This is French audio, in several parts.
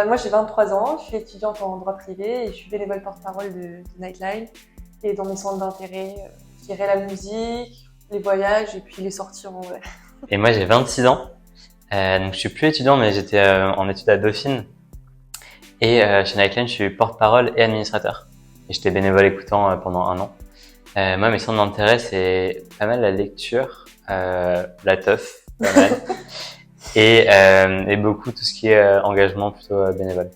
Moi, j'ai 23 ans, je suis étudiante en droit privé et je suis bénévole porte-parole de Nightline. Et dans mes centres d'intérêt, je dirais la musique, les voyages et puis les sorties en vrai. Et moi, j'ai 26 ans. Donc, je suis plus étudiant, mais j'étais en études à Dauphine. Et chez Nightline, je suis porte-parole et administrateur. Et j'étais bénévole écoutant pendant 1 an. Moi, mes centres d'intérêt, c'est pas mal la lecture, la teuf, pas mal. Et beaucoup tout ce qui est engagement plutôt bénévole.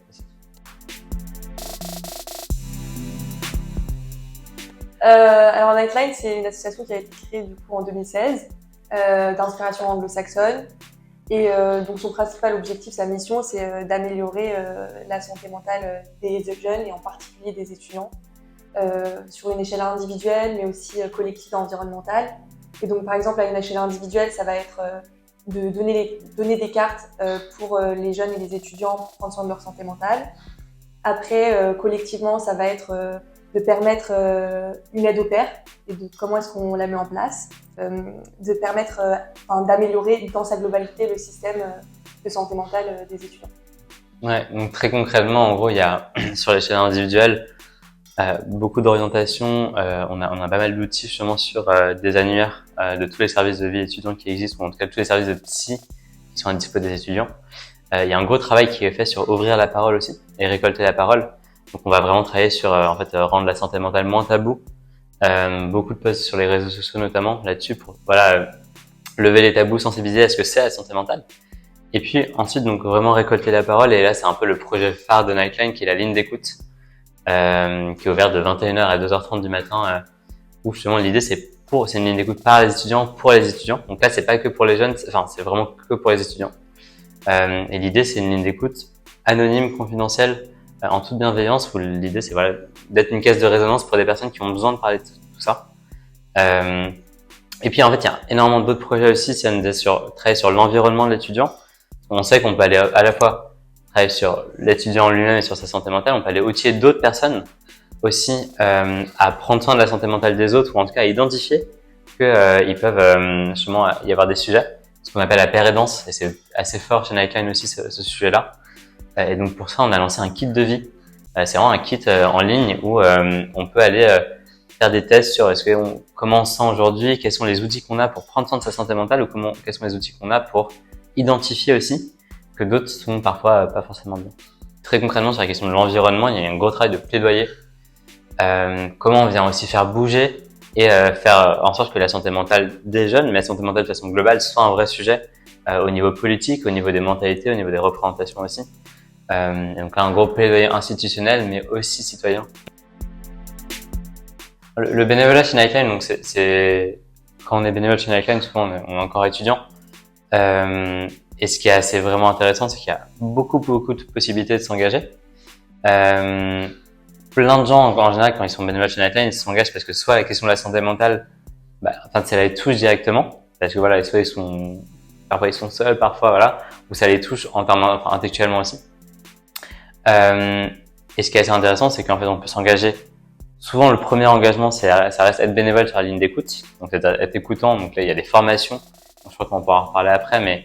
Alors Nightline, c'est une association qui a été créée du coup en 2016, d'inspiration anglo-saxonne. Et donc son principal objectif, sa mission, c'est d'améliorer la santé mentale des jeunes et en particulier des étudiants sur une échelle individuelle mais aussi collective et environnementale. Et donc par exemple à une échelle individuelle, ça va être de donner des cartes pour les jeunes et les étudiants pour prendre soin de leur santé mentale. Après, collectivement, ça va être de permettre une aide au pair et de comment est-ce qu'on la met en place, de permettre d'améliorer dans sa globalité le système de santé mentale des étudiants. Ouais, donc très concrètement, en gros, il y a sur l'échelle individuelle beaucoup d'orientation. On a pas mal d'outils justement sur des annuaires de tous les services de vie étudiants qui existent, ou en tout cas tous les services de psy qui sont à dispo des étudiants. Il y a un gros travail qui est fait sur ouvrir la parole aussi et récolter la parole. Donc on va vraiment travailler sur rendre la santé mentale moins tabou. Beaucoup de posts sur les réseaux sociaux notamment là-dessus pour lever les tabous, sensibiliser à ce que c'est la santé mentale. Et puis ensuite donc vraiment récolter la parole, et là c'est un peu le projet phare de Nightline qui est la ligne d'écoute qui est ouverte de 21h à 2h30 du matin où justement l'idée c'est une ligne d'écoute par les étudiants pour les étudiants. Donc là c'est pas que pour les jeunes, c'est vraiment que pour les étudiants. Et l'idée c'est une ligne d'écoute anonyme, confidentielle, en toute bienveillance, où l'idée c'est d'être une caisse de résonance pour des personnes qui ont besoin de parler de tout ça. Et puis en fait il y a énormément d'autres projets aussi, c'est travailler sur l'environnement de l'étudiant. On sait qu'on peut aller à la fois travailler sur l'étudiant lui-même et sur sa santé mentale, on peut aller outiller d'autres personnes aussi à prendre soin de la santé mentale des autres, ou en tout cas à identifier qu'ils peuvent justement y avoir des sujets, ce qu'on appelle la paire aidance, et c'est assez fort chez Nightline aussi ce sujet-là. Et donc pour ça, on a lancé un kit de vie. C'est vraiment un kit en ligne où on peut aller faire des tests sur comment on se sent aujourd'hui, quels sont les outils qu'on a pour prendre soin de sa santé mentale, ou quels sont les outils qu'on a pour identifier aussi que d'autres sont parfois pas forcément bien. Très concrètement, sur la question de l'environnement, il y a un gros travail de plaidoyer. Comment on vient aussi faire bouger et faire en sorte que la santé mentale des jeunes, mais la santé mentale de façon globale, soit un vrai sujet au niveau politique, au niveau des mentalités, au niveau des représentations aussi. Et donc là, un gros plaidoyer institutionnel, mais aussi citoyen. Le bénévolat chez Nightline, donc c'est quand on est bénévole chez Nightline, souvent on est encore étudiant. Et ce qui est assez vraiment intéressant, c'est qu'il y a beaucoup de possibilités de s'engager. Plein de gens, en général, quand ils sont bénévoles chez Nightline, ils s'engagent parce que soit la question de la santé mentale, ça les touche directement, parce que parfois ils sont seuls, parfois ou ça les touche intellectuellement aussi. Et ce qui est assez intéressant, c'est qu'en fait, on peut s'engager. Souvent, le premier engagement, ça reste être bénévole sur la ligne d'écoute, donc être écoutant. Donc là, il y a des formations, donc je crois qu'on pourra en reparler après, mais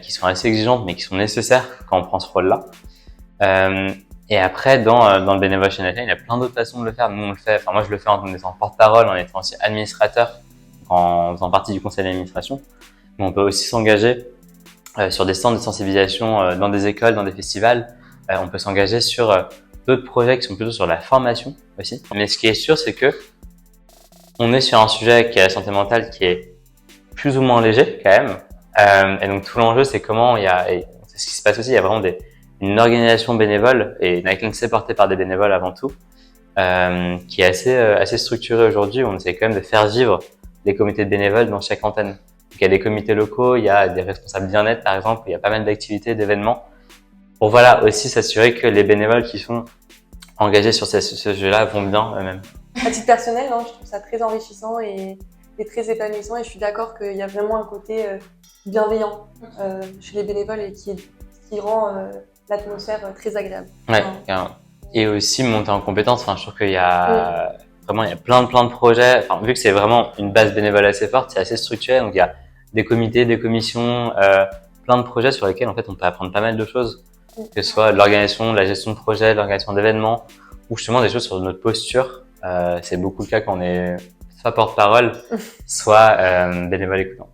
qui sont assez exigeantes, mais qui sont nécessaires quand on prend ce rôle-là. Et après, dans le bénévolat chez Nightline, il y a plein d'autres façons de le faire. Nous, on le fait. Moi, je le fais en étant porte-parole, en étant aussi administrateur, en faisant partie du conseil d'administration. Mais on peut aussi s'engager sur des stands de sensibilisation dans des écoles, dans des festivals. On peut s'engager sur d'autres projets qui sont plutôt sur la formation aussi. Mais ce qui est sûr, c'est que on est sur un sujet qui est la santé mentale, qui est plus ou moins léger quand même. Et donc tout l'enjeu, c'est c'est ce qui se passe aussi. Il y a vraiment une organisation bénévole, et Nightline c'est porté par des bénévoles avant tout, qui est assez structurée aujourd'hui. On essaie quand même de faire vivre les comités de bénévoles dans chaque antenne. Donc, il y a des comités locaux, il y a des responsables bien-être par exemple, il y a pas mal d'activités, d'événements, pour aussi s'assurer que les bénévoles qui sont engagés sur ce sujet-là vont bien eux-mêmes. À titre personnel, je trouve ça très enrichissant et très épanouissant, et je suis d'accord qu'il y a vraiment un côté bienveillant chez les bénévoles et qui rend l'atmosphère très agréable. Ouais, et aussi monter en compétences. Je trouve qu'il y a vraiment plein de projets. Vu que c'est vraiment une base bénévole assez forte, c'est assez structuré. Donc il y a des comités, des commissions, plein de projets sur lesquels en fait on peut apprendre pas mal de choses. que ce soit de l'organisation, de la gestion de projet, de l'organisation d'événements, ou justement des choses sur notre posture. C'est beaucoup le cas quand on est soit porte-parole, soit bénévole écoutant.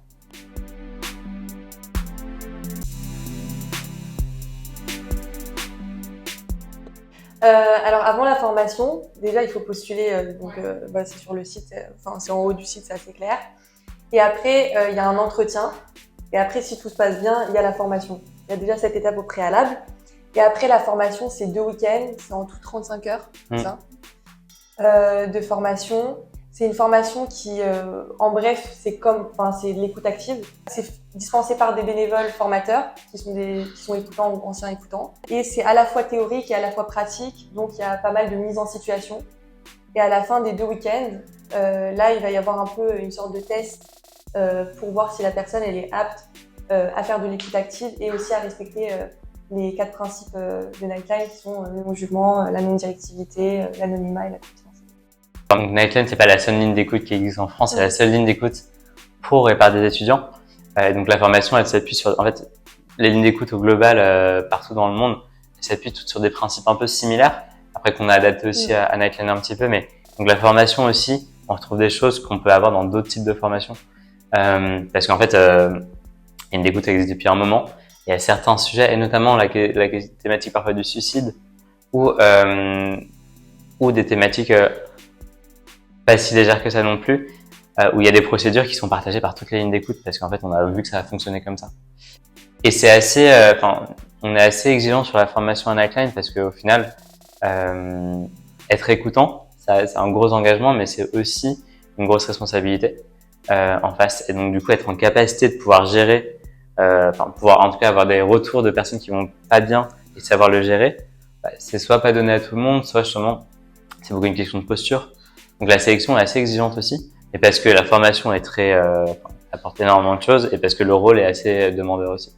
Alors avant la formation, déjà il faut postuler, c'est sur le site, c'est en haut du site, c'est assez clair. Et après il y a un entretien. Et après, si tout se passe bien, il y a la formation. Il y a déjà cette étape au préalable. Et après la formation, c'est 2 week-ends, c'est en tout 35 heures, ça, de formation. C'est une formation qui, en bref, c'est l'écoute active. C'est dispensé par des bénévoles formateurs qui sont écoutants ou anciens écoutants. Et c'est à la fois théorique et à la fois pratique, donc il y a pas mal de mise en situation. Et à la fin des 2 week-ends, là, il va y avoir un peu une sorte de test pour voir si la personne elle est apte à faire de l'écoute active et aussi à respecter les 4 principes de Nightline qui sont le non-jugement, la non-directivité, l'anonymat et la confidentialité. Donc Nightline, c'est pas la seule ligne d'écoute qui existe en France, c'est la seule ligne d'écoute pour et par des étudiants. Donc la formation, elle s'appuie sur, en fait, les lignes d'écoute au global partout dans le monde, elles s'appuient toutes sur des principes un peu similaires. Après qu'on a adapté aussi à Nightline un petit peu, mais donc la formation aussi, on retrouve des choses qu'on peut avoir dans d'autres types de formations. Parce qu'en fait, une d'écoute existe depuis un moment. Il y a certains sujets, et notamment la thématique parfois du suicide, ou des thématiques pas si légères que ça non plus, où il y a des procédures qui sont partagées par toutes les lignes d'écoute, parce qu'en fait, on a vu que ça a fonctionné comme ça. Et c'est assez, on est assez exigeant sur la formation à Nightline, parce qu'au final, être écoutant, c'est un gros engagement, mais c'est aussi une grosse responsabilité en face. Et donc, du coup, être en capacité de pouvoir gérer, pouvoir en tout cas avoir des retours de personnes qui vont pas bien et savoir le gérer, c'est soit pas donné à tout le monde, soit justement, c'est beaucoup une question de posture. Donc, la sélection est assez exigeante aussi, et parce que la formation est apporte énormément de choses, et parce que le rôle est assez demandeur aussi.